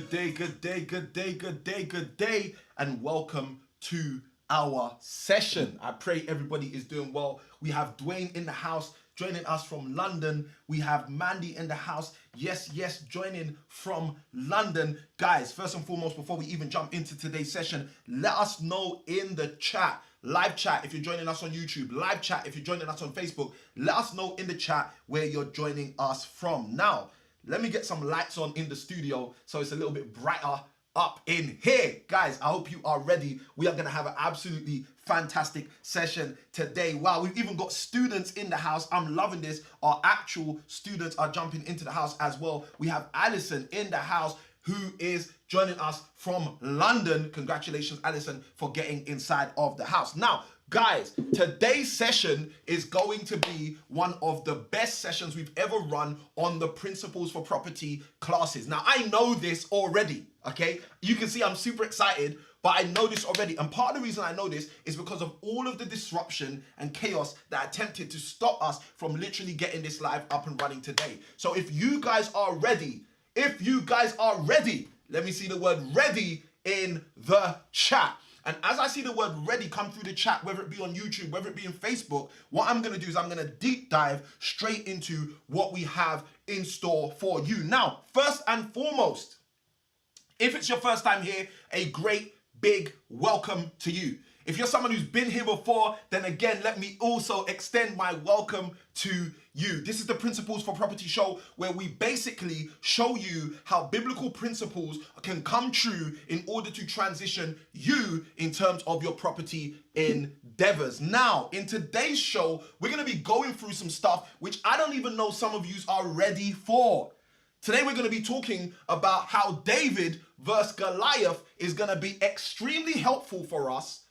Good day, good day, good day, good day, good day, and welcome to our session. I pray everybody is doing well. We have Dwayne in the house joining us from London. We have Mandy in the house. Yes, joining from London. Guys, first and foremost, before we even jump into today's session, let us know in the chat. Live chat if you're joining us on YouTube, live chat if you're joining us on Facebook. Let us know in the chat where you're joining us from. Now, let me get some lights on in the studio so it's a little bit brighter up in here. Guys, I hope you are ready. We are going to have an absolutely fantastic session today. Wow, we've even got students in the house. I'm loving this. Our actual students are jumping into the house as well. We have Alison in the house who is joining us from London. Congratulations, Alison, for getting inside of the house. Now, guys, today's session is going to be one of the best sessions we've ever run on the Principles for Property classes. Now, I know this already, okay? You can see I'm super excited, but I know this already. And part of the reason I know this is because of all of the disruption and chaos that attempted to stop us from literally getting this live up and running today. So if you guys are ready, let me see the word ready in the chat. And as I see the word ready come through the chat, whether it be on YouTube, whether it be on Facebook, what I'm going to do is I'm going to deep dive straight into what we have in store for you. Now, first and foremost, if it's your first time here, a great big welcome to you. If you're someone who's been here before, then again, let me also extend my welcome to you. This is the Principles for Property show where we basically show you how biblical principles can come true in order to transition you in terms of your property endeavors. Now, in today's show, we're going to be going through some stuff which I don't even know some of you are ready for. Today, we're going to be talking about how David versus Goliath is going to be extremely helpful for us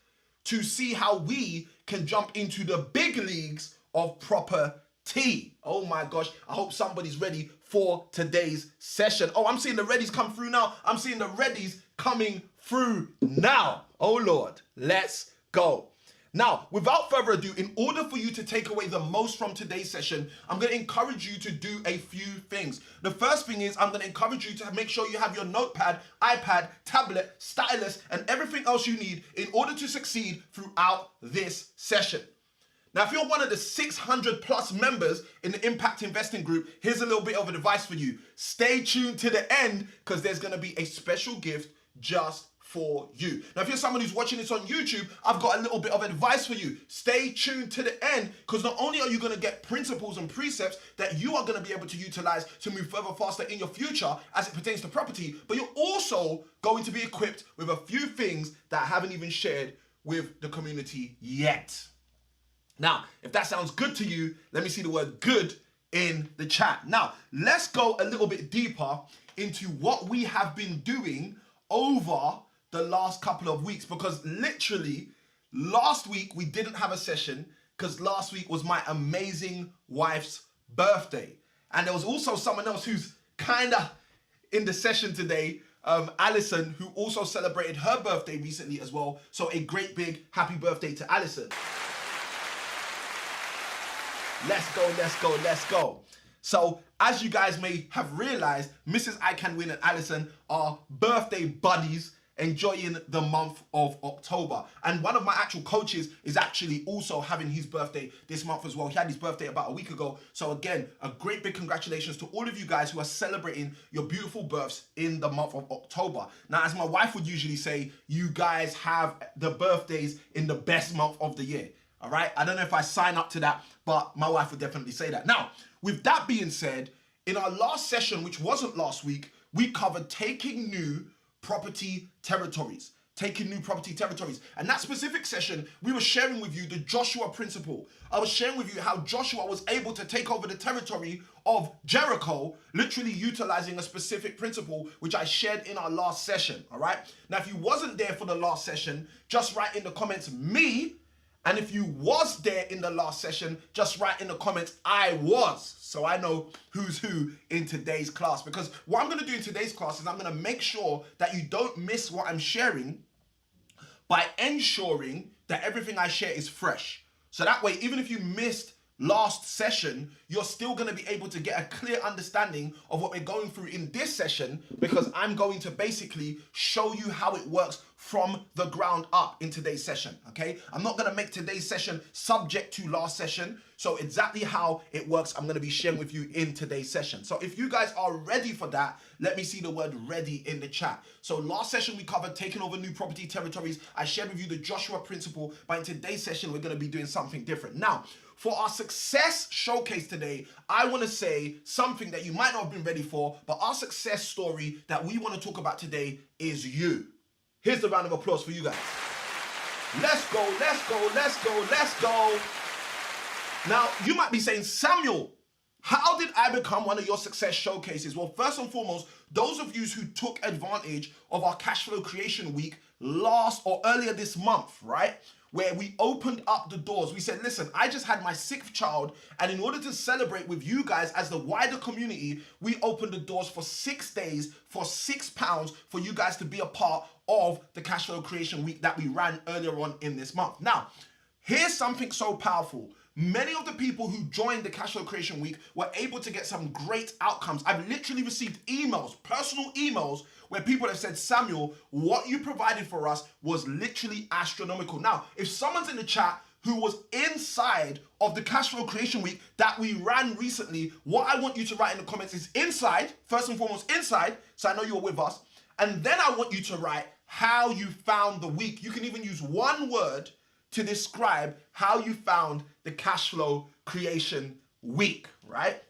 to see how we can jump into the big leagues of property. Oh my gosh, I hope somebody's ready for today's session. Oh, I'm seeing the readies come through now. I'm seeing the readies coming through now. Oh Lord, let's go. Now, without further ado, in order for you to take away the most from today's session, I'm going to encourage you to do a few things. The first thing is I'm going to encourage you to make sure you have your notepad, iPad, tablet, stylus, and everything else you need in order to succeed throughout this session. Now, if you're one of the 600 plus members in the Impact Investing Group, here's a little bit of advice for you. Stay tuned to the end because there's going to be a special gift just for you. Now, if you're someone who's watching this on YouTube, I've got a little bit of advice for you. Stay tuned to the end because not only are you going to get principles and precepts that you are going to be able to utilize to move further faster in your future as it pertains to property, but you're also going to be equipped with a few things that I haven't even shared with the community yet. Now, if that sounds good to you, let me see the word good in the chat. Now, let's go a little bit deeper into what we have been doing over the last couple of weeks, because literally last week we didn't have a session because last week was my amazing wife's birthday. And there was also someone else who's kind of in the session today, Alison, who also celebrated her birthday recently as well. So a great big happy birthday to Alison. Let's go, let's go, let's go. So as you guys may have realized, Mrs. I Can Win and Alison are birthday buddies enjoying the month of October. And one of my actual coaches is actually also having his birthday this month as well. He had his birthday about a week ago. So again, a great big congratulations to all of you guys who are celebrating your beautiful births in the month of October. Now, as my wife would usually say, you guys have the birthdays in the best month of the year. All right? I don't know if I sign up to that, but my wife would definitely say that. Now, with that being said, in our last session, which wasn't last week, we covered taking new property territories. And that specific session, we were sharing with you the Joshua principle. I was sharing with you how Joshua was able to take over the territory of Jericho, literally utilizing a specific principle, which I shared in our last session, all right? Now, if you wasn't there for the last session, just write in the comments, me. And if you was there in the last session, just write in the comments, I was. So I know who's who in today's class. Because what I'm going to do in today's class is I'm going to make sure that you don't miss what I'm sharing by ensuring that everything I share is fresh. So that way, even if you missed last session, you're still going to be able to get a clear understanding of what we're going through in this session, because I'm going to basically show you how it works from the ground up in today's session, okay? I'm not going to make today's session subject to last session, so exactly how it works, I'm going to be sharing with you in today's session. So if you guys are ready for that, let me see the word ready in the chat. So last session we covered taking over new property territories. I shared with you the Joshua principle, but in today's session we're going to be doing something different. Now, for our success showcase today, I want to say something that you might not have been ready for, but our success story that we want to talk about today is you. Here's the round of applause for you guys. Let's go, let's go, let's go, let's go. Now, you might be saying, Samuel, how did I become one of your success showcases? Well, first and foremost, those of you who took advantage of our cash flow creation week earlier this month, right? Where we opened up the doors. We said, listen, I just had my 6th child, and in order to celebrate with you guys as the wider community, we opened the doors for 6 days for £6 for you guys to be a part of the cash flow creation week that we ran earlier on in this month. Now, here's something so powerful. Many of the people who joined the Cash Flow Creation Week were able to get some great outcomes. I've literally received emails, personal emails, where people have said, Samuel, what you provided for us was literally astronomical. Now, if someone's in the chat who was inside of the Cash Flow Creation Week that we ran recently, what I want you to write in the comments is inside, first and foremost inside, so I know you're with us. And then I want you to write how you found the week. You can even use one word to describe how you found the Cash Flow Creation Week, right?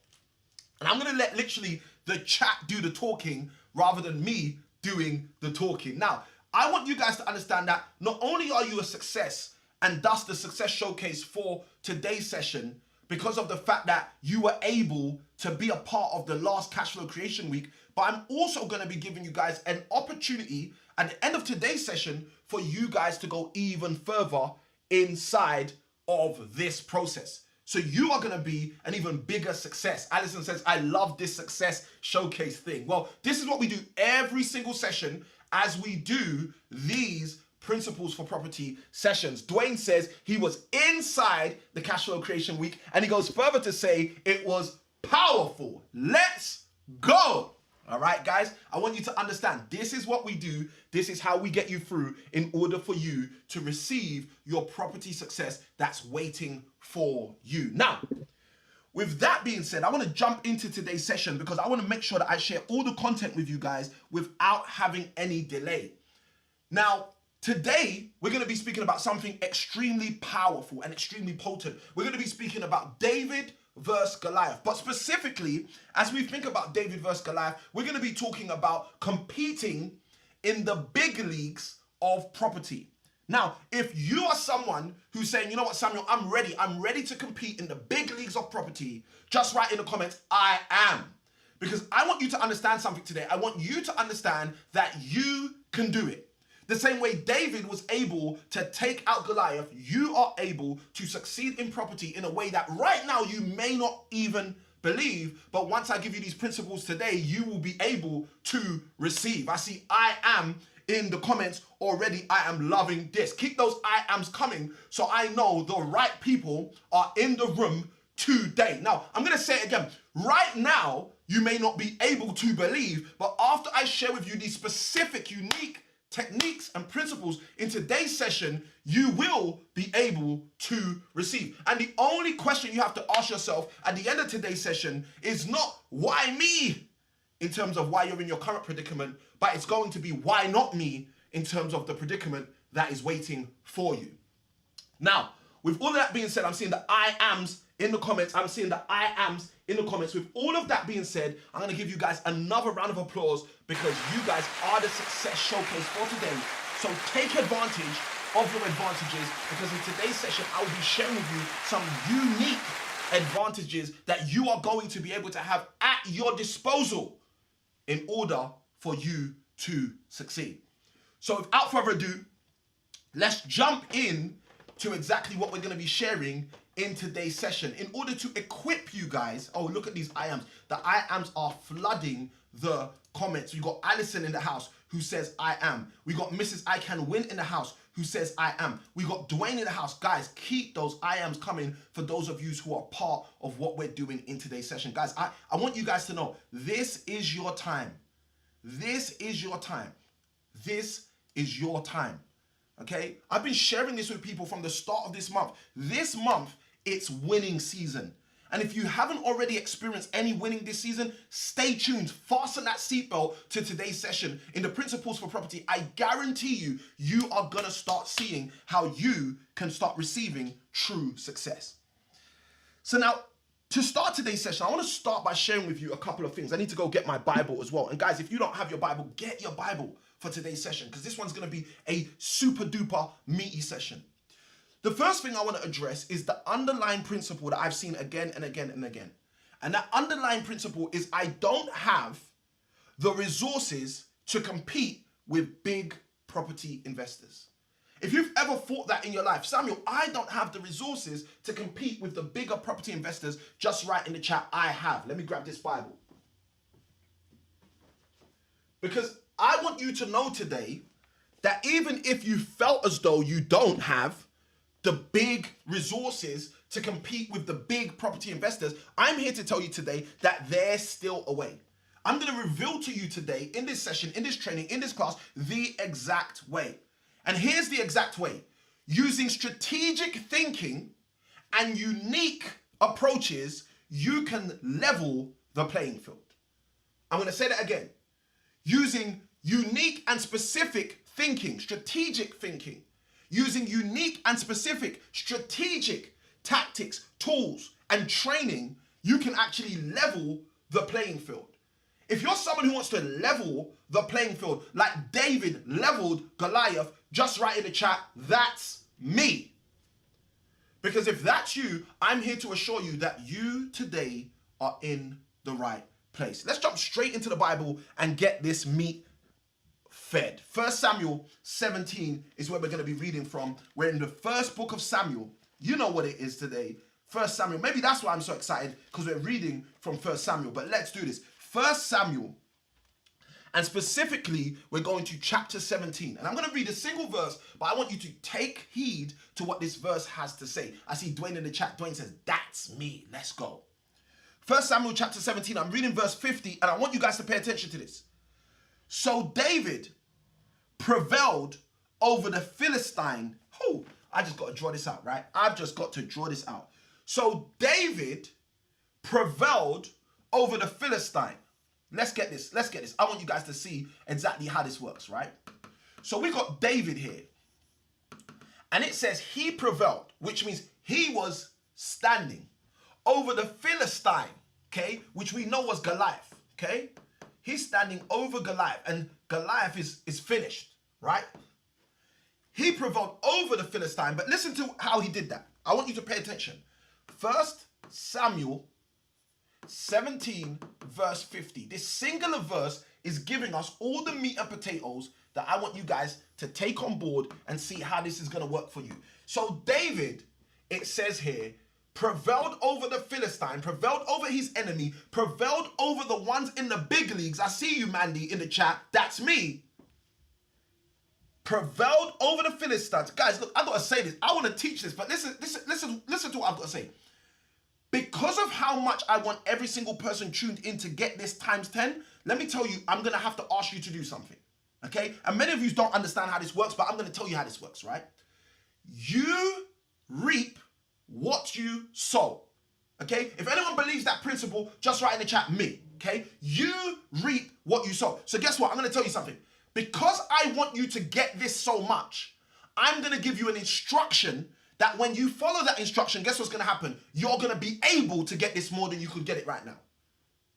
And I'm gonna let literally the chat do the talking rather than me doing the talking. Now, I want you guys to understand that not only are you a success, and thus the success showcase for today's session, because of the fact that you were able to be a part of the last Cash Flow Creation Week, but I'm also gonna be giving you guys an opportunity at the end of today's session for you guys to go even further inside of this process. So you are going to be an even bigger success. Alison says, I love this success showcase thing. Well, this is what we do every single session as we do these principles for property sessions. Dwayne says he was inside the Cash Flow Creation Week, and he goes further to say it was powerful. Let's go. All right, guys, I want you to understand this is what we do. This is how we get you through in order for you to receive your property success that's waiting for you. Now, with that being said, I want to jump into today's session because I want to make sure that I share all the content with you guys without having any delay. Now, today, we're going to be speaking about something extremely powerful and extremely potent. We're going to be speaking about David versus Goliath. But specifically, as we think about David versus Goliath, we're going to be talking about competing in the big leagues of property. Now, if you are someone who's saying, you know what, Samuel, I'm ready to compete in the big leagues of property, just write in the comments, I am. Because I want you to understand something today. I want you to understand that you can do it. The same way David was able to take out Goliath, you are able to succeed in property in a way that right now you may not even believe, but once I give you these principles today, you will be able to receive. I see I am in the comments already. I am loving this. Keep those I ams coming so I know the right people are in the room today. Now, I'm going to say it again. Right now, you may not be able to believe, but after I share with you these specific, unique techniques and principles in today's session, you will be able to receive. And the only question you have to ask yourself at the end of today's session is not why me in terms of why you're in your current predicament, but it's going to be why not me in terms of the predicament that is waiting for you. Now, with all of that being said, I'm seeing the I ams in the comments. I'm seeing the I ams in the comments. With all of that being said, I'm going to give you guys another round of applause because you guys are the success showcase for today. So take advantage of your advantages because in today's session, I will be sharing with you some unique advantages that you are going to be able to have at your disposal in order for you to succeed. So without further ado, let's jump in to exactly what we're going to be sharing in today's session. In order to equip you guys, oh, look at these I ams. The I ams are flooding the comments. We got Alison in the house who says I am. We got Mrs. I Can Win in the house who says I am. We got Dwayne in the house. Guys, keep those I ams coming for those of you who are part of what we're doing in today's session. Guys, I want you guys to know this is your time. This is your time. This is your time. Okay? I've been sharing this with people from the start of this month. This month, it's winning season. And if you haven't already experienced any winning this season, stay tuned. Fasten that seatbelt to today's session in the Principles for Property. I guarantee you, you are going to start seeing how you can start receiving true success. So now, to start today's session, I want to start by sharing with you a couple of things. I need to go get my Bible as well. And guys, if you don't have your Bible, get your Bible for today's session, because this one's going to be a super duper meaty session. The first thing I want to address is the underlying principle that I've seen again and again and again. And that underlying principle is I don't have the resources to compete with big property investors. If you've ever thought that in your life, Samuel, I don't have the resources to compete with the bigger property investors, just write in the chat, I have. Let me grab this Bible. Because I want you to know today that even if you felt as though you don't have the big resources to compete with the big property investors, I'm here to tell you today that there's still a way. I'm going to reveal to you today in this session, in this training, in this class, the exact way. And here's the exact way. Using strategic thinking and unique approaches, you can level the playing field. I'm going to say that again. Using unique and specific thinking, strategic thinking, using unique and specific strategic tactics, tools, and training, you can actually level the playing field. If you're someone who wants to level the playing field, like David leveled Goliath, just write in the chat, that's me. Because if that's you, I'm here to assure you that you today are in the right place. Let's jump straight into the Bible and get this meat fed. 1 Samuel 17 is where we're going to be reading from. We're in the first book of Samuel. You know what it is today. 1 Samuel. Maybe that's why I'm so excited, because we're reading from 1 Samuel. But let's do this. 1 Samuel. And specifically, we're going to chapter 17. And I'm going to read a single verse, but I want you to take heed to what this verse has to say. I see Dwayne in the chat. Dwayne says, that's me. Let's go. 1 Samuel chapter 17. I'm reading verse 50, and I want you guys to pay attention to this. So David prevailed over the Philistine. Oh, I just got to draw this out, right? I've just got to draw this out. So David prevailed over the Philistine. Let's get this. Let's get this. I want you guys to see exactly how this works, right? So we got David here. And it says he prevailed, which means he was standing over the Philistine, okay? Which we know was Goliath, okay? He's standing over Goliath, and Goliath is finished, right? He prevailed over the Philistine, but listen to how he did that. I want you to pay attention. 1 Samuel 17 verse 50. This singular verse is giving us all the meat and potatoes that I want you guys to take on board and see how this is going to work for you. So David, it says here, prevailed over the Philistine, prevailed over his enemy, prevailed over the ones in the big leagues. I see you, Mandy, in the chat. That's me. Prevailed over the Philistines. Guys, look, I got to say this. I want to teach this, but listen to what I've got to say. Because of how much I want every single person tuned in to get this times 10, let me tell you, I'm going to have to ask you to do something, okay? And many of you don't understand how this works, but I'm going to tell you how this works, right? You reap what you sow, okay? If anyone believes that principle, just write in the chat, me, okay? You reap what you sow. So guess what? I'm going to tell you something. Because I want you to get this so much, I'm going to give you an instruction that when you follow that instruction, guess what's going to happen? You're going to be able to get this more than you could get it right now.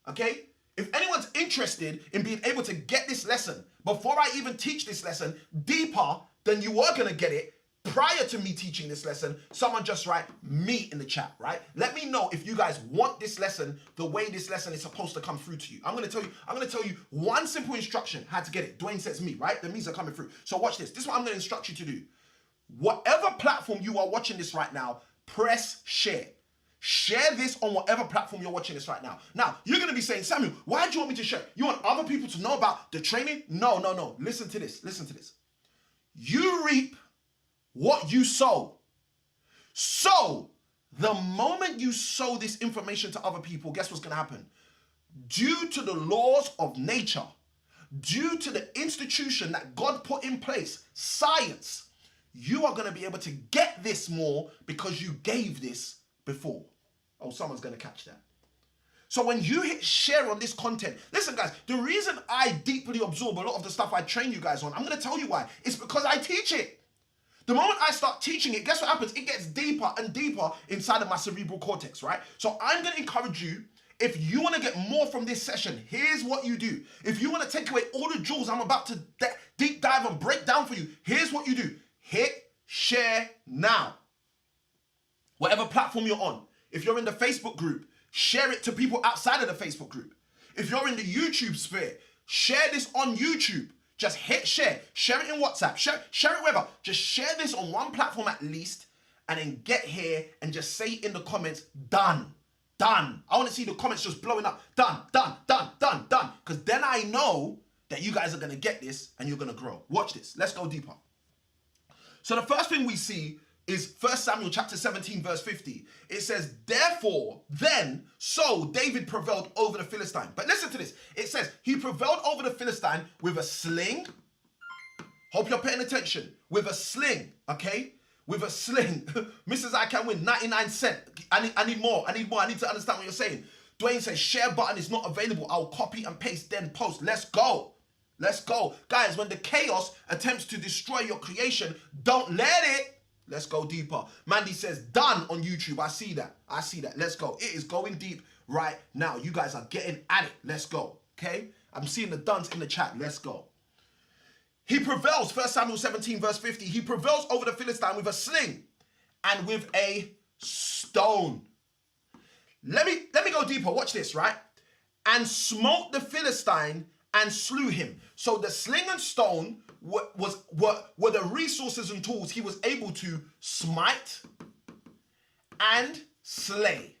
Okay? If anyone's interested in being able to get this lesson before I even teach this lesson deeper than you were going to get it prior to me teaching this lesson, someone just write me in the chat, right? Let me know if you guys want this lesson the way this lesson is supposed to come through to you. I'm going to tell you one simple instruction how to get it. Dwayne says me, right? The me's are coming through. So watch this. This is what I'm going to instruct you to do. Whatever platform you are watching this right now, press share. Share this on whatever platform you're watching this right now. Now, you're going to be saying, Samuel, why do you want me to share? You want other people to know about the training? No. Listen to this. You reap what you sow. So, the moment you sow this information to other people, guess what's going to happen? Due to the laws of nature, due to the institution that God put in place, science, you are going to be able to get this more because you gave this before. Oh, someone's going to catch that. So when you hit share on this content, listen guys, the reason I deeply absorb a lot of the stuff I train you guys on, I'm going to tell you why. It's because I teach it. The moment I start teaching it, guess what happens? It gets deeper and deeper inside of my cerebral cortex, right? So I'm going to encourage you, if you want to get more from this session, here's what you do. If you want to take away all the jewels I'm about to deep dive and break down for you, here's what you do. Hit share now. Whatever platform you're on. If you're in the Facebook group, share it to people outside of the Facebook group. If you're in the YouTube sphere, share this on YouTube. Just hit share. Share it in WhatsApp. Share it wherever. Just share this on one platform at least, and then get here and just say in the comments, done. Done. I want to see the comments just blowing up. Done, done, done, done, done. Because then I know that you guys are going to get this and you're going to grow. Watch this. Let's go deeper. So the first thing we see is 1 Samuel chapter 17 verse 50. It says, therefore, then, so David prevailed over the Philistine. But listen to this. It says, he prevailed over the Philistine with a sling. Hope you're paying attention. With a sling, okay? With a sling. Mrs. I can win 99 cents. I need more. I need to understand what you're saying. Dwayne says, share button is not available. I'll copy and paste, then post. Let's go. Let's go. Guys, when the chaos attempts to destroy your creation, don't let it. Let's go deeper. Mandy says, done on YouTube. I see that. I see that. Let's go. It is going deep right now. You guys are getting at it. Let's go. Okay? I'm seeing the duns in the chat. Let's go. He prevails. 1 Samuel 17 verse 50. He prevails over the Philistine with a sling and with a stone. Let me go deeper. Watch this, right? And smote the Philistine and slew him. So the sling and stone were the resources and tools he was able to smite and slay.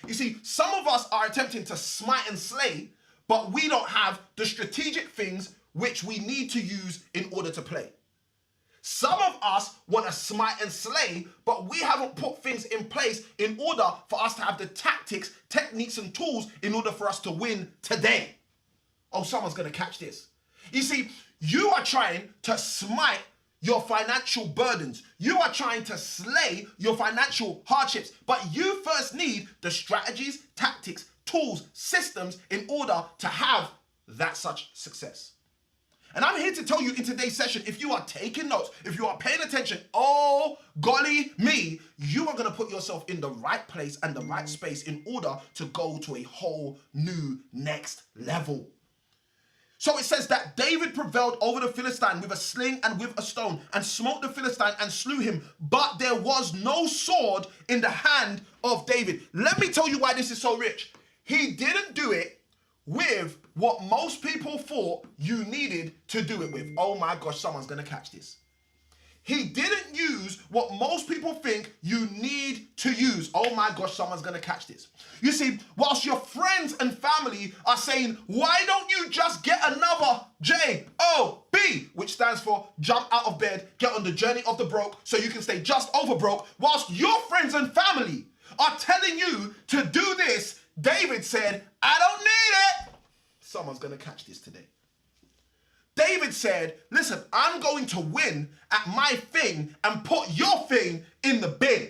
You see, some of us are attempting to smite and slay, but we don't have the strategic things which we need to use in order to play. Some of us want to smite and slay, but we haven't put things in place in order for us to have the tactics, techniques, and tools in order for us to win today. Oh, someone's going to catch this. You see, you are trying to smite your financial burdens. You are trying to slay your financial hardships, but you first need the strategies, tactics, tools, systems in order to have that such success. And I'm here to tell you in today's session, if you are taking notes, if you are paying attention, oh, golly me, you are going to put yourself in the right place and the right space in order to go to a whole new next level. So it says that David prevailed over the Philistine with a sling and with a stone and smote the Philistine and slew him. But there was no sword in the hand of David. Let me tell you why this is so rich. He didn't do it with what most people thought you needed to do it with. Oh my gosh, someone's going to catch this. He didn't use what most people think you need to use. Oh my gosh, someone's going to catch this. You see, whilst your friends and family are saying, why don't you just get another J-O-B, which stands for jump out of bed, get on the journey of the broke so you can stay just over broke. Whilst your friends and family are telling you to do this, David said, I don't need it. Someone's going to catch this today. David said, listen, I'm going to win at my thing and put your thing in the bin.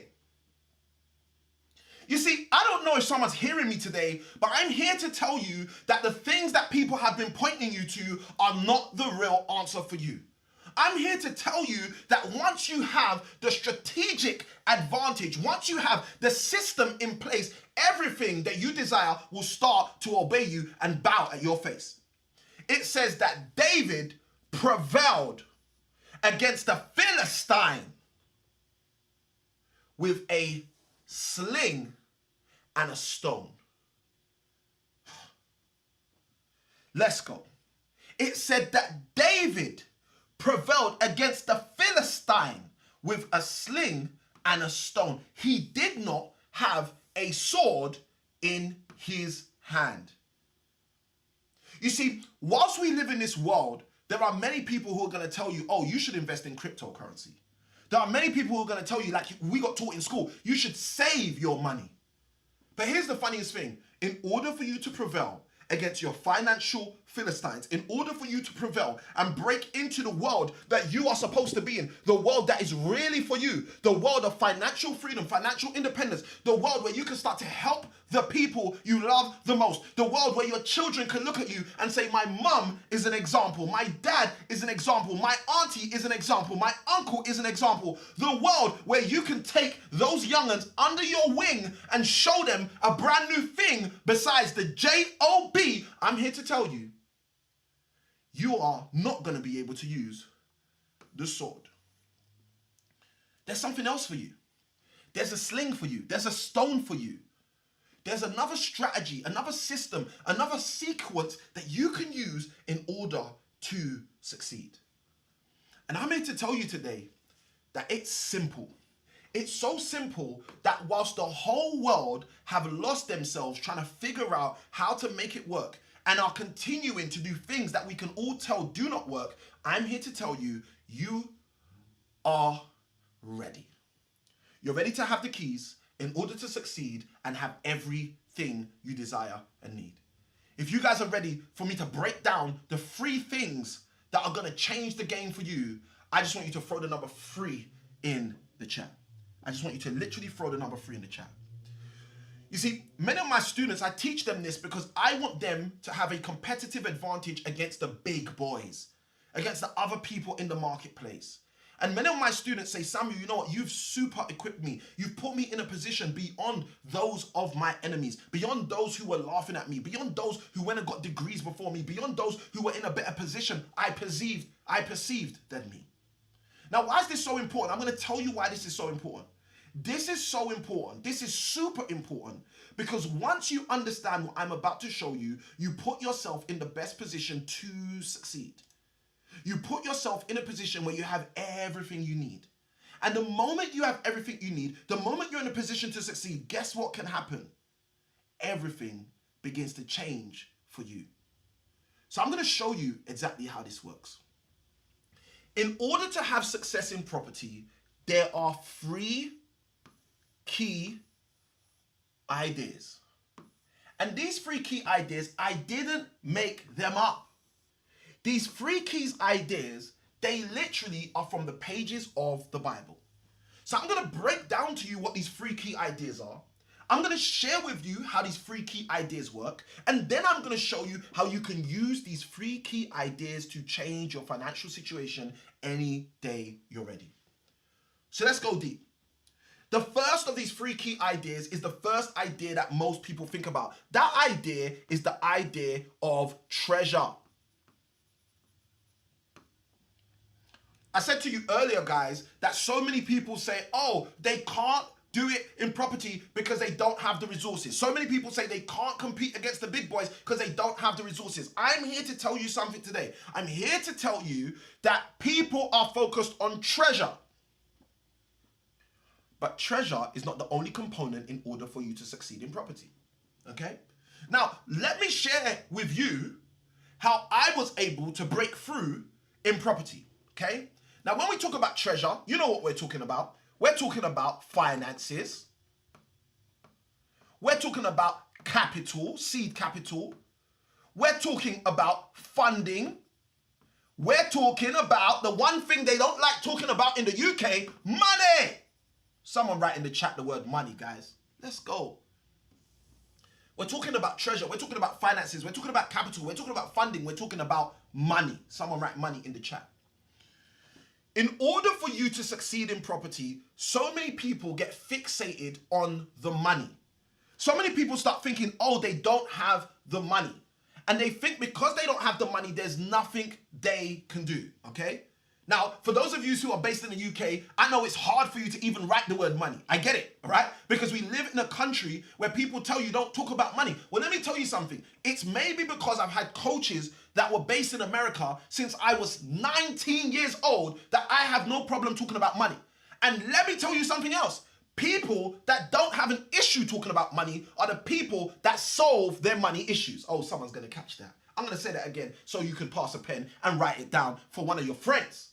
You see, I don't know if someone's hearing me today, but I'm here to tell you that the things that people have been pointing you to are not the real answer for you. I'm here to tell you that once you have the strategic advantage, once you have the system in place, everything that you desire will start to obey you and bow at your face. It says that David prevailed against the Philistine with a sling and a stone. Let's go. It said that David prevailed against the Philistine with a sling and a stone. He did not have a sword in his hand. You see, whilst we live in this world, there are many people who are going to tell you, oh, you should invest in cryptocurrency. There are many people who are going to tell you, like we got taught in school, you should save your money. But here's the funniest thing. In order for you to prevail against your financial Philistines, in order for you to prevail and break into the world that you are supposed to be in, the world that is really for you, the world of financial freedom, financial independence, the world where you can start to help the people you love the most, the world where your children can look at you and say, my mum is an example, my dad is an example, my auntie is an example, my uncle is an example, the world where you can take those young'uns under your wing and show them a brand new thing besides the J-O-B, I'm here to tell you, you are not going to be able to use the sword. There's something else for you. There's a sling for you. There's a stone for you. There's another strategy, another system, another sequence that you can use in order to succeed. And I'm here to tell you today that it's simple. It's so simple that whilst the whole world have lost themselves trying to figure out how to make it work, and are continuing to do things that we can all tell do not work, I'm here to tell you, you are ready. You're ready to have the keys in order to succeed and have everything you desire and need. If you guys are ready for me to break down the 3 things that are going to change the game for you, I just want you to throw the number 3 in the chat. I just want you to literally throw the number 3 in the chat. You see, many of my students, I teach them this because I want them to have a competitive advantage against the big boys, against the other people in the marketplace. And many of my students say, Samuel, you know what? You've super equipped me. You've put me in a position beyond those of my enemies, beyond those who were laughing at me, beyond those who went and got degrees before me, beyond those who were in a better position I perceived than me. Now, why is this so important? I'm going to tell you why this is so important. This is so important. This is super important because once you understand what I'm about to show you, you put yourself in the best position to succeed. You put yourself in a position where you have everything you need. And the moment you have everything you need, the moment you're in a position to succeed, guess what can happen? Everything begins to change for you. So I'm going to show you exactly how this works. In order to have success in property, there are 3 key ideas. And these 3 key ideas, I didn't make them up. These 3 key ideas, they literally are from the pages of the Bible. So I'm going to break down to you what these 3 key ideas are. I'm going to share with you how these 3 key ideas work. And then I'm going to show you how you can use these 3 key ideas to change your financial situation any day you're ready. So let's go deep. The first of these 3 key ideas is the first idea that most people think about. That idea is the idea of treasure. I said to you earlier, guys, that so many people say, oh, they can't do it in property because they don't have the resources. So many people say they can't compete against the big boys because they don't have the resources. I'm here to tell you something today. I'm here to tell you that people are focused on treasure. But treasure is not the only component in order for you to succeed in property, okay? Now, let me share with you how I was able to break through in property, okay? Now, when we talk about treasure, you know what we're talking about. We're talking about finances. We're talking about capital, seed capital. We're talking about funding. We're talking about the one thing they don't like talking about in the UK, money. Someone write in the chat the word money, guys. Let's go. We're talking about treasure. We're talking about finances. We're talking about capital. We're talking about funding. We're talking about money. Someone write money in the chat. In order for you to succeed in property, so many people get fixated on the money. So many people start thinking, oh, they don't have the money. And they think because they don't have the money, there's nothing they can do, okay? Now, for those of you who are based in the UK, I know it's hard for you to even write the word money. I get it, all right? Because we live in a country where people tell you don't talk about money. Well, let me tell you something. It's maybe because I've had coaches that were based in America since I was 19 years old that I have no problem talking about money. And let me tell you something else. People that don't have an issue talking about money are the people that solve their money issues. Oh, someone's going to catch that. I'm going to say that again so you can pass a pen and write it down for one of your friends.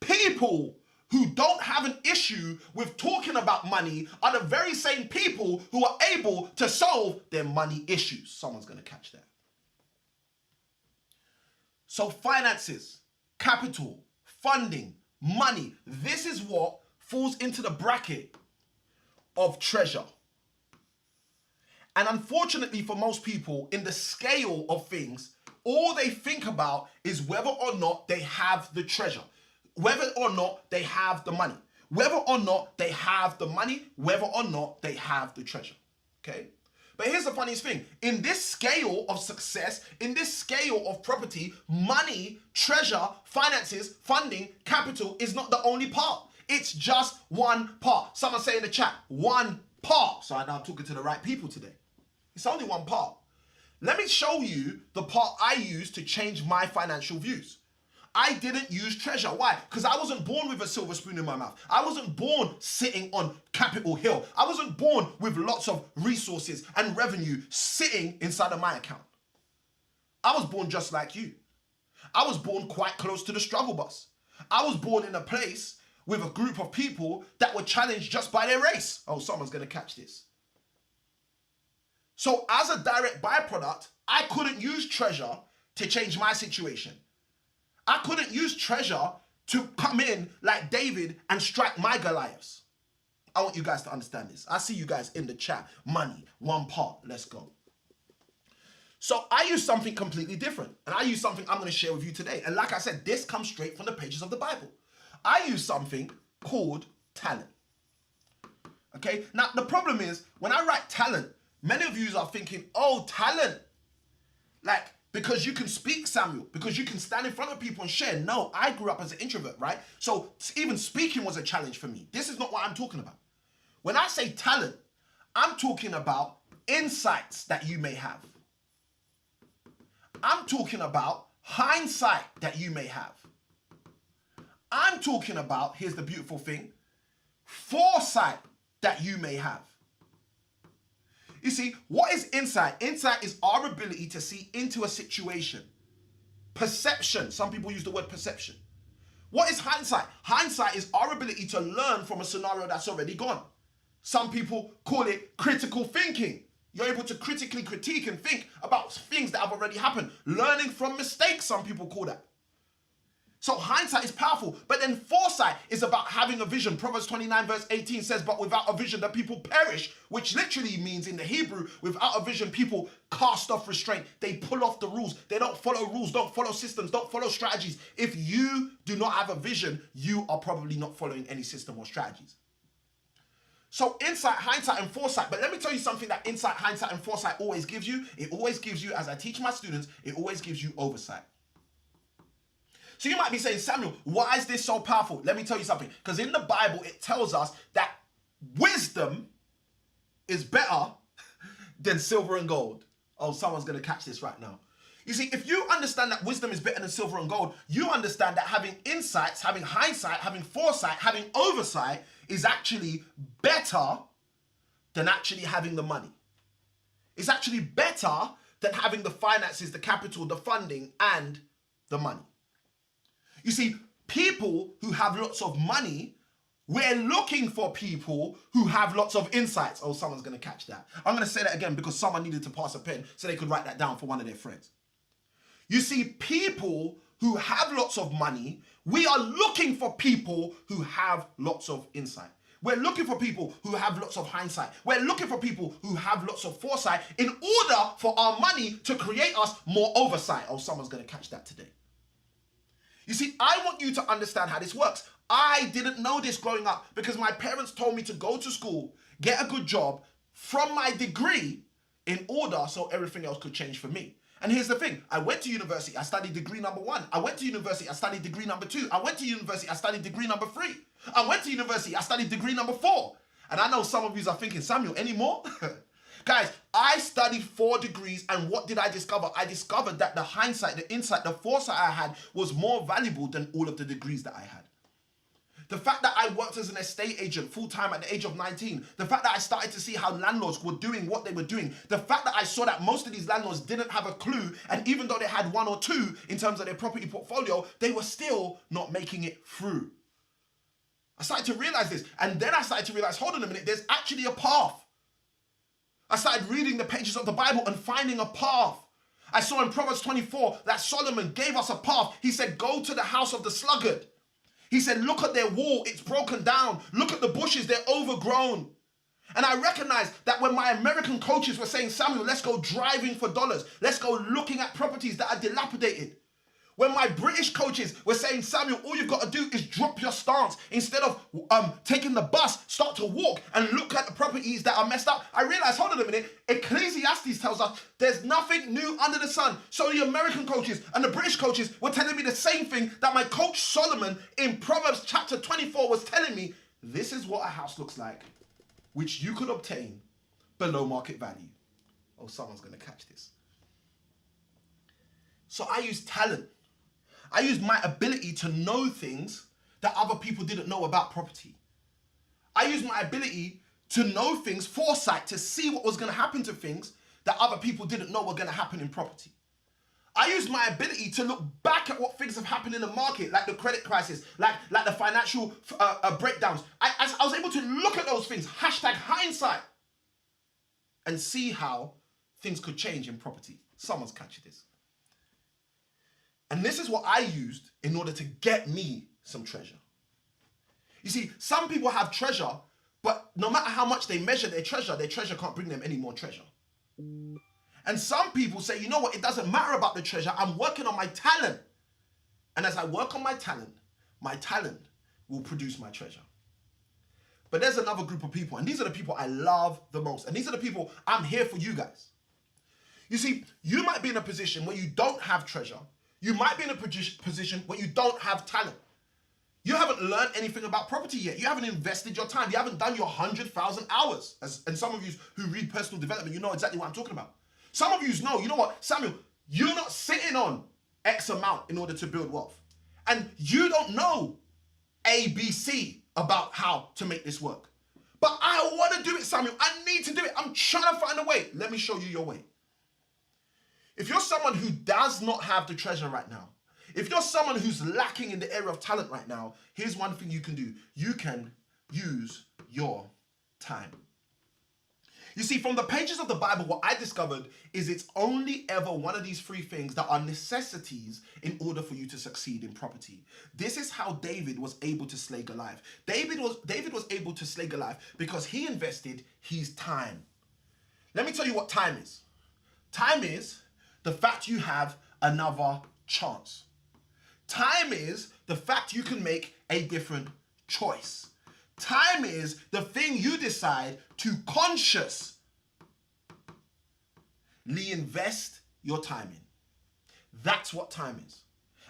People who don't have an issue with talking about money are the very same people who are able to solve their money issues. Someone's going to catch that. So finances, capital, funding, money, this is what falls into the bracket of treasure. And unfortunately for most people, in the scale of things, all they think about is whether or not they have the treasure, whether or not they have the money, whether or not they have the money, whether or not they have the treasure, okay? But here's the funniest thing. In this scale of success, in this scale of property, money, treasure, finances, funding, capital is not the only part. It's just one part. Someone say in the chat, one part. So I'm talking to the right people today. It's only one part. Let me show you the part I use to change my financial views. I didn't use treasure. Why? Because I wasn't born with a silver spoon in my mouth. I wasn't born sitting on Capitol Hill. I wasn't born with lots of resources and revenue sitting inside of my account. I was born just like you. I was born quite close to the struggle bus. I was born in a place with a group of people that were challenged just by their race. Oh, someone's going to catch this. So as a direct byproduct, I couldn't use treasure to change my situation. I couldn't use treasure to come in like David and strike my Goliaths. I want you guys to understand this. I see you guys in the chat. Money, one part, let's go. So I use something completely different. And I use something I'm going to share with you today. And like I said, this comes straight from the pages of the Bible. I use something called talent. Okay? Now, the problem is, when I write talent, many of you are thinking, oh, talent. Like, because you can speak, Samuel, because you can stand in front of people and share. No, I grew up as an introvert, right? So even speaking was a challenge for me. This is not what I'm talking about. When I say talent, I'm talking about insights that you may have. I'm talking about hindsight that you may have. I'm talking about, here's the beautiful thing, foresight that you may have. You see, what is insight? Insight is our ability to see into a situation. Perception. Some people use the word perception. What is hindsight? Hindsight is our ability to learn from a scenario that's already gone. Some people call it critical thinking. You're able to critically critique and think about things that have already happened. Learning from mistakes, some people call that. So hindsight is powerful, but then foresight is about having a vision. Proverbs 29 verse 18 says, but without a vision the people perish, which literally means in the Hebrew, without a vision people cast off restraint. They pull off the rules. They don't follow rules, don't follow systems, don't follow strategies. If you do not have a vision, you are probably not following any system or strategies. So insight, hindsight, and foresight. But let me tell you something that insight, hindsight, and foresight always gives you. It always gives you, as I teach my students, it always gives you oversight. So you might be saying, Samuel, why is this so powerful? Let me tell you something. Because in the Bible, it tells us that wisdom is better than silver and gold. Oh, someone's going to catch this right now. You see, if you understand that wisdom is better than silver and gold, you understand that having insights, having hindsight, having foresight, having oversight is actually better than actually having the money. It's actually better than having the finances, the capital, the funding, and the money. You see, people who have lots of money, we're looking for people who have lots of insights. Oh, someone's going to catch that. I'm going to say that again because someone needed to pass a pen so they could write that down for one of their friends. You see, people who have lots of money, we are looking for people who have lots of insight. We're looking for people who have lots of hindsight. We're looking for people who have lots of foresight in order for our money to create us more oversight. Oh, someone's going to catch that today. You see, I want you to understand how this works. I didn't know this growing up because my parents told me to go to school, get a good job from my degree in order so everything else could change for me. And here's the thing. I went to university. I studied degree number 1. I went to university. I studied degree number 2. I went to university. I studied degree number 3. I went to university. I studied degree number 4. And I know some of you are thinking, Samuel, any more? Guys, I studied 4 degrees, and what did I discover? I discovered that the hindsight, the insight, the foresight I had was more valuable than all of the degrees that I had. The fact that I worked as an estate agent full-time at the age of 19, the fact that I started to see how landlords were doing what they were doing, the fact that I saw that most of these landlords didn't have a clue, and even though they had 1 or 2 in terms of their property portfolio, they were still not making it through. I started to realize this. And then I started to realize, hold on a minute, there's actually a path. I started reading the pages of the Bible and finding a path. I saw in Proverbs 24 that Solomon gave us a path. He said, go to the house of the sluggard. He said, look at their wall, it's broken down. Look at the bushes, they're overgrown. And I recognized that when my American coaches were saying, Samuel, let's go driving for dollars. Let's go looking at properties that are dilapidated. When my British coaches were saying, Samuel, all you've got to do is drop your stance. Instead of taking the bus, start to walk and look at the properties that are messed up. I realized, hold on a minute, Ecclesiastes tells us there's nothing new under the sun. So the American coaches and the British coaches were telling me the same thing that my coach Solomon in Proverbs chapter 24 was telling me. This is what a house looks like, which you could obtain below market value. Oh, someone's going to catch this. So I use talent. I used my ability to know things that other people didn't know about property. I used my ability to know things, foresight, to see what was going to happen to things that other people didn't know were going to happen in property. I used my ability to look back at what things have happened in the market, like the credit crisis, like the financial breakdowns. I was able to look at those things, hashtag hindsight, and see how things could change in property. Someone's catching this. And this is what I used in order to get me some treasure. You see, some people have treasure, but no matter how much they measure their treasure can't bring them any more treasure. And some people say, you know what, it doesn't matter about the treasure, I'm working on my talent. And as I work on my talent will produce my treasure. But there's another group of people, and these are the people I love the most. And these are the people, I'm here for you guys. You see, you might be in a position where you don't have treasure. You might be in a position where you don't have talent. You haven't learned anything about property yet. You haven't invested your time. You haven't done your 100,000 hours. And some of you who read personal development, you know exactly what I'm talking about. Some of you know, you know what, Samuel, you're not sitting on X amount in order to build wealth. And you don't know A, B, C about how to make this work. But I want to do it, Samuel. I need to do it. I'm trying to find a way. Let me show you your way. If you're someone who does not have the treasure right now, if you're someone who's lacking in the area of talent right now, here's one thing you can do. You can use your time. You see, from the pages of the Bible, what I discovered is it's only ever one of these three things that are necessities in order for you to succeed in property. This is how David was able to slay Goliath. David was able to slay Goliath because he invested his time. Let me tell you what time is. Time is the fact you have another chance. Time is the fact you can make a different choice. Time is the thing you decide to consciously invest your time in. That's what time is.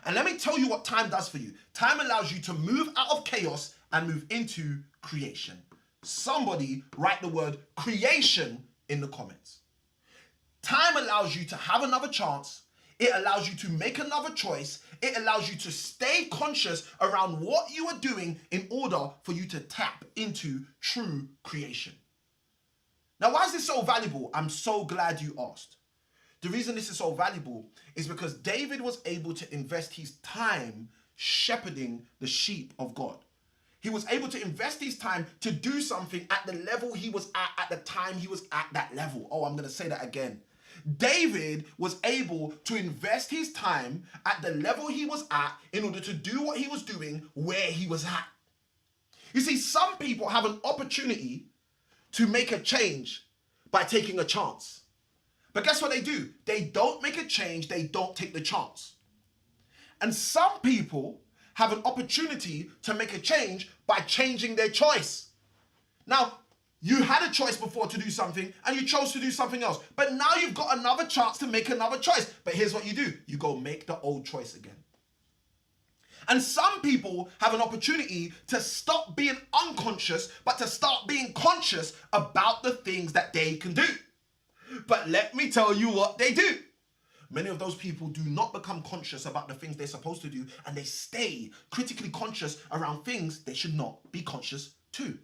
And let me tell you what time does for you. Time allows you to move out of chaos and move into creation. Somebody write the word creation in the comments. Time allows you to have another chance. It allows you to make another choice. It allows you to stay conscious around what you are doing in order for you to tap into true creation. Now, why is this so valuable? I'm so glad you asked. The reason this is so valuable is because David was able to invest his time shepherding the sheep of God. He was able to invest his time to do something at the level he was at the time he was at that level. Oh, I'm going to say that again. David was able to invest his time at the level he was at in order to do what he was doing where he was at. You see, some people have an opportunity to make a change by taking a chance. But guess what they do? They don't make a change, they don't take the chance. And some people have an opportunity to make a change by changing their choice. Now, you had a choice before to do something and you chose to do something else. But now you've got another chance to make another choice. But here's what you do. You go make the old choice again. And some people have an opportunity to stop being unconscious, but to start being conscious about the things that they can do. But let me tell you what they do. Many of those people do not become conscious about the things they're supposed to do, and they stay critically conscious around things they should not be conscious to.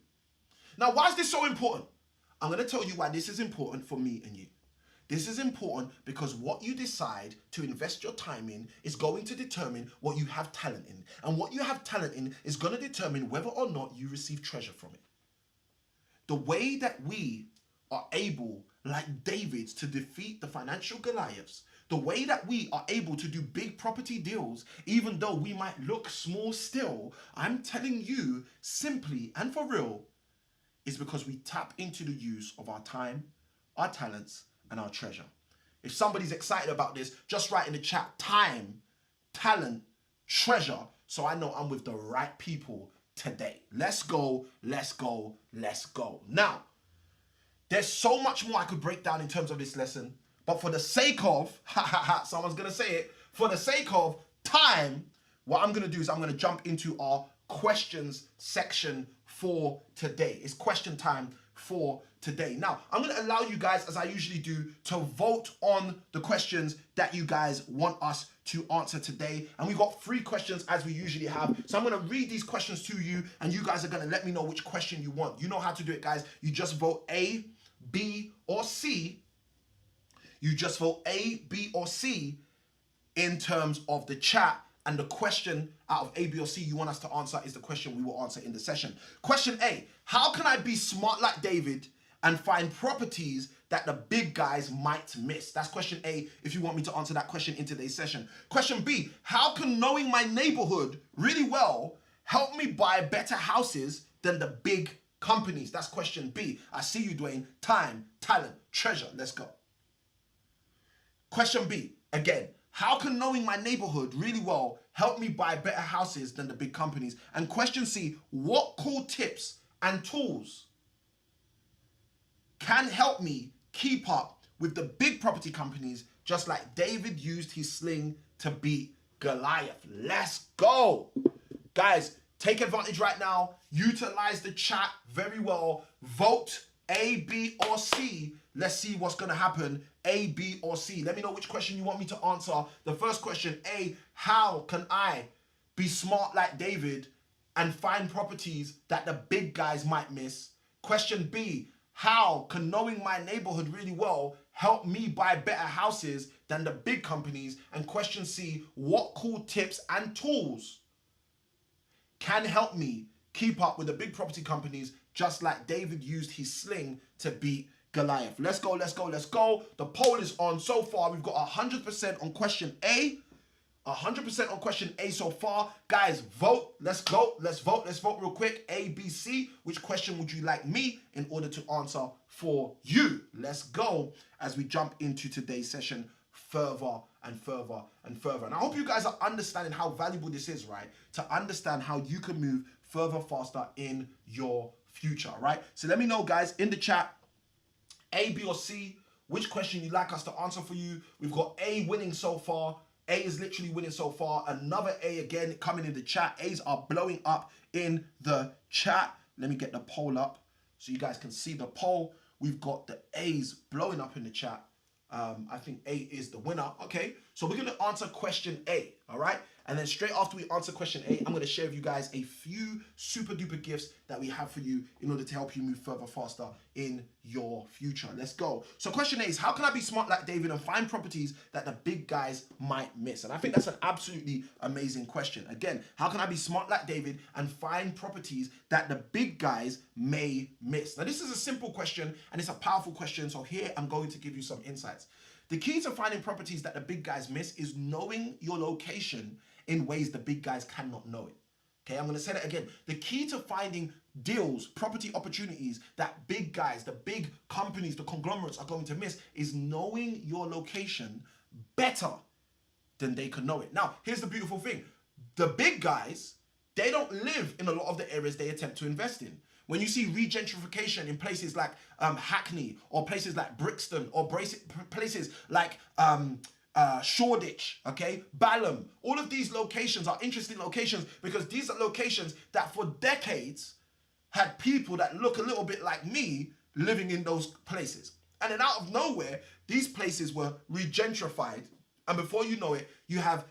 Now, why is this so important? I'm going to tell you why this is important for me and you. This is important because what you decide to invest your time in is going to determine what you have talent in. And what you have talent in is going to determine whether or not you receive treasure from it. The way that we are able, like David, to defeat the financial Goliaths, the way that we are able to do big property deals, even though we might look small still, I'm telling you simply and for real, is because we tap into the use of our time, our talents, and our treasure. If somebody's excited about this, just write in the chat, time, talent, treasure, so I know I'm with the right people today. Let's go, let's go, let's go. Now, there's so much more I could break down in terms of this lesson, but for the sake of, someone's gonna say it, for the sake of time, what I'm gonna do is I'm gonna jump into our questions section for today. It's question time for today. Now, I'm going to allow you guys, as I usually do, to vote on the questions that you guys want us to answer today. And we've got 3 questions as we usually have. So I'm going to read these questions to you and you guys are going to let me know which question you want. You know how to do it, guys. You just vote A, B, or C. You just vote A, B, or C in terms of the chat. And the question out of A, B, or C you want us to answer is the question we will answer in the session. Question A, how can I be smart like David and find properties that the big guys might miss? That's question A, if you want me to answer that question in today's session. Question B, how can knowing my neighborhood really well help me buy better houses than the big companies? That's question B. I see you, Dwayne. Time, talent, treasure. Let's go. Question B, again, how can knowing my neighborhood really well help me buy better houses than the big companies? And question C, what cool tips and tools can help me keep up with the big property companies just like David used his sling to beat Goliath? Let's go. Guys, take advantage right now. Utilize the chat very well. Vote A, B, or C. Let's see what's going to happen. A, B, or C. Let me know which question you want me to answer. The first question, A, how can I be smart like David and find properties that the big guys might miss? Question B, how can knowing my neighborhood really well help me buy better houses than the big companies? And question C, what cool tips and tools can help me keep up with the big property companies just like David used his sling to beat Goliath? Let's go, let's go, let's go. The poll is on. So far, we've got 100% on question A. 100% on question A so far. Guys, vote. Let's go. Let's vote. Let's vote real quick. A, B, C. Which question would you like me in order to answer for you? Let's go as we jump into today's session further and further and further. And I hope you guys are understanding how valuable this is, right? To understand how you can move further, faster in your future, right? So let me know, guys, in the chat, A, B, or C, which question you'd like us to answer for you. We've got A winning so far. A is literally winning so far. Another A again coming in the chat. A's are blowing up in the chat. Let me get the poll up so you guys can see the poll. We've got the A's blowing up in the chat. I think A is the winner. Okay, so we're going to answer question A, all right? And then straight after we answer question A, I'm going to share with you guys a few super duper gifts that we have for you in order to help you move further, faster in your future. Let's go. So question A is, how can I be smart like David and find properties that the big guys might miss? And I think that's an absolutely amazing question. Again, how can I be smart like David and find properties that the big guys may miss? Now, this is a simple question and it's a powerful question. So here I'm going to give you some insights. The key to finding properties that the big guys miss is knowing your location in ways the big guys cannot know it. Okay, I'm going to say that again. The key to finding deals, property opportunities that big guys, the big companies, the conglomerates are going to miss is knowing your location better than they can know it. Now, here's the beautiful thing. The big guys, they don't live in a lot of the areas they attempt to invest in. When you see regentrification in places like Hackney or places like Brixton or places like Shoreditch, okay, Balham, all of these locations are interesting locations because these are locations that for decades had people that look a little bit like me living in those places. And then out of nowhere, these places were regentrified. And before you know it, you have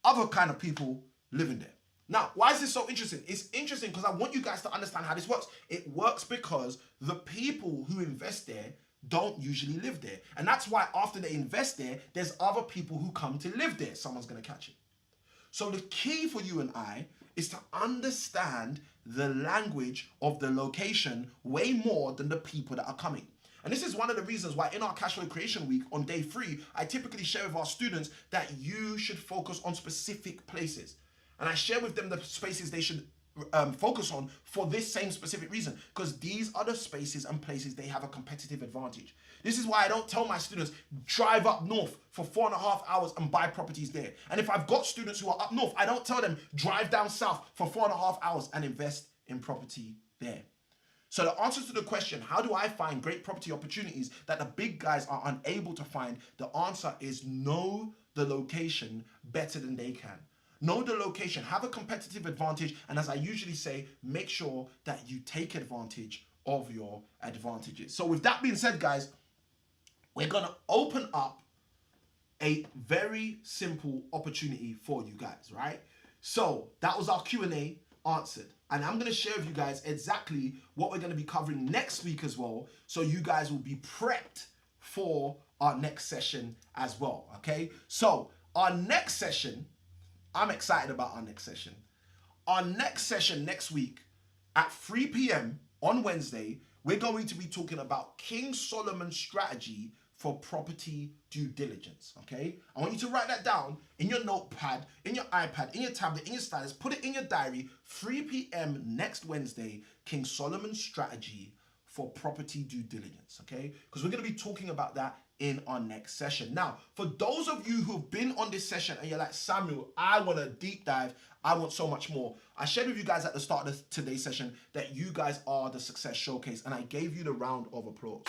other kind of people living there. Now, why is this so interesting? It's interesting because I want you guys to understand how this works. It works because the people who invest there don't usually live there. And that's why after they invest there, there's other people who come to live there. Someone's going to catch it. So the key for you and I is to understand the language of the location way more than the people that are coming. And this is one of the reasons why in our cash flow creation week on day 3, I typically share with our students that you should focus on specific places. And I share with them the spaces they should focus on for this same specific reason, because these are the spaces and places they have a competitive advantage. This is why I don't tell my students, drive up north for 4.5 hours and buy properties there. And if I've got students who are up north, I don't tell them, drive down south for 4.5 hours and invest in property there. So the answer to the question, how do I find great property opportunities that the big guys are unable to find? The answer is know the location better than they can. Know the location, have a competitive advantage, and as I usually say, make sure that you take advantage of your advantages. So with that being said, guys, we're gonna open up a very simple opportunity for you guys, right? So that was our Q&A answered. And I'm gonna share with you guys exactly what we're gonna be covering next week as well, so you guys will be prepped for our next session as well, okay? So our next session, I'm excited about our next session. Our next session next week at 3 p.m. on Wednesday, we're going to be talking about King Solomon's strategy for property due diligence, okay? I want you to write that down in your notepad, in your iPad, in your tablet, in your stylus, put it in your diary, 3 p.m. next Wednesday, King Solomon's strategy for property due diligence, okay? Because we're gonna be talking about that in our next session. Now, for those of you who've been on this session and you're like, Samuel, I want a deep dive, I want so much more. I shared with you guys at the start of today's session that you guys are the success showcase, and I gave you the round of applause.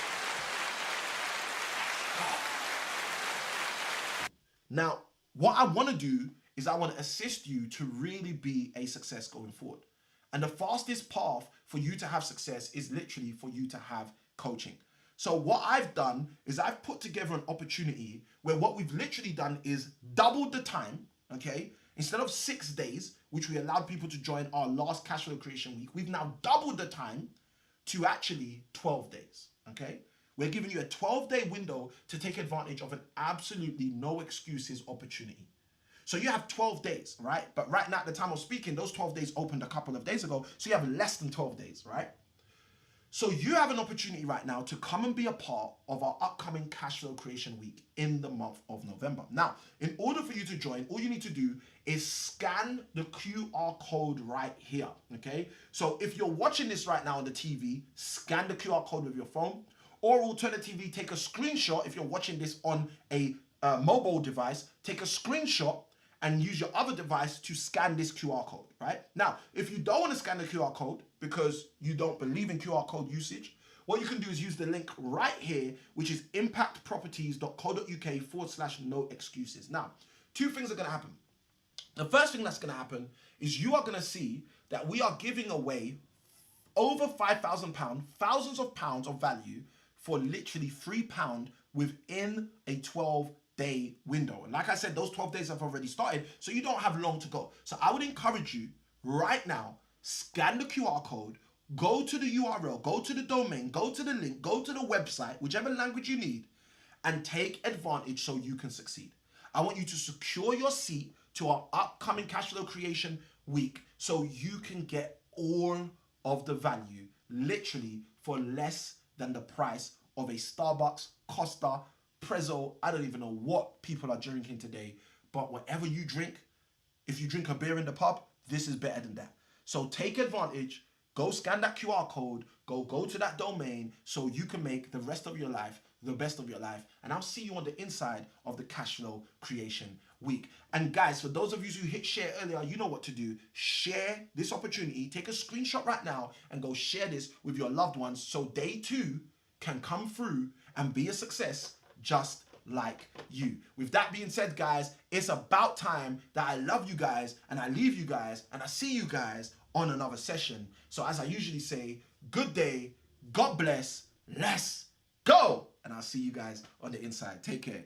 Now, what I want to do is I want to assist you to really be a success going forward. And the fastest path for you to have success is literally for you to have coaching. So what I've done is I've put together an opportunity where what we've literally done is doubled the time, okay? Instead of 6 days, which we allowed people to join our last cash flow creation week, we've now doubled the time to actually 12 days, okay? We're giving you a 12-day window to take advantage of an absolutely no excuses opportunity. So you have 12 days, right? But right now at the time of speaking, those 12 days opened a couple of days ago, so you have less than 12 days, right? So you have an opportunity right now to come and be a part of our upcoming cash flow creation week in the month of November. Now, in order for you to join, all you need to do is scan the QR code right here, okay? So if you're watching this right now on the TV, scan the QR code with your phone, or alternatively, take a screenshot. If you're watching this on a mobile device, take a screenshot and use your other device to scan this QR code, right? Now, if you don't want to scan the QR code because you don't believe in QR code usage, what you can do is use the link right here, which is impactproperties.co.uk/no excuses. Now, 2 things are going to happen. The first thing that's going to happen is you are going to see that we are giving away over £5,000, thousands of pounds of value for literally £3 within a 12-day window. And like I said, those 12 days have already started, so you don't have long to go. So I would encourage you right now, scan the QR code, go to the URL, go to the domain, go to the link, go to the website, whichever language you need, and take advantage so you can succeed. I want you to secure your seat to our upcoming cash flow creation week so you can get all of the value literally for less than the price of a Starbucks, Costa, Prezzo. I don't even know what people are drinking today, but whatever you drink, if you drink a beer in the pub, this is better than that. So take advantage, go scan that QR code, go to that domain so you can make the rest of your life the best of your life. And I'll see you on the inside of the cash flow creation week. And guys, for those of you who hit share earlier, you know what to do. Share this opportunity, take a screenshot right now and go share this with your loved ones so they too can come through and be a success just like you. With that being said, guys, it's about time that I love you guys and I leave you guys and I see you guys on another session. So as I usually say, good day, God bless, let's go. And I'll see you guys on the inside. Take care.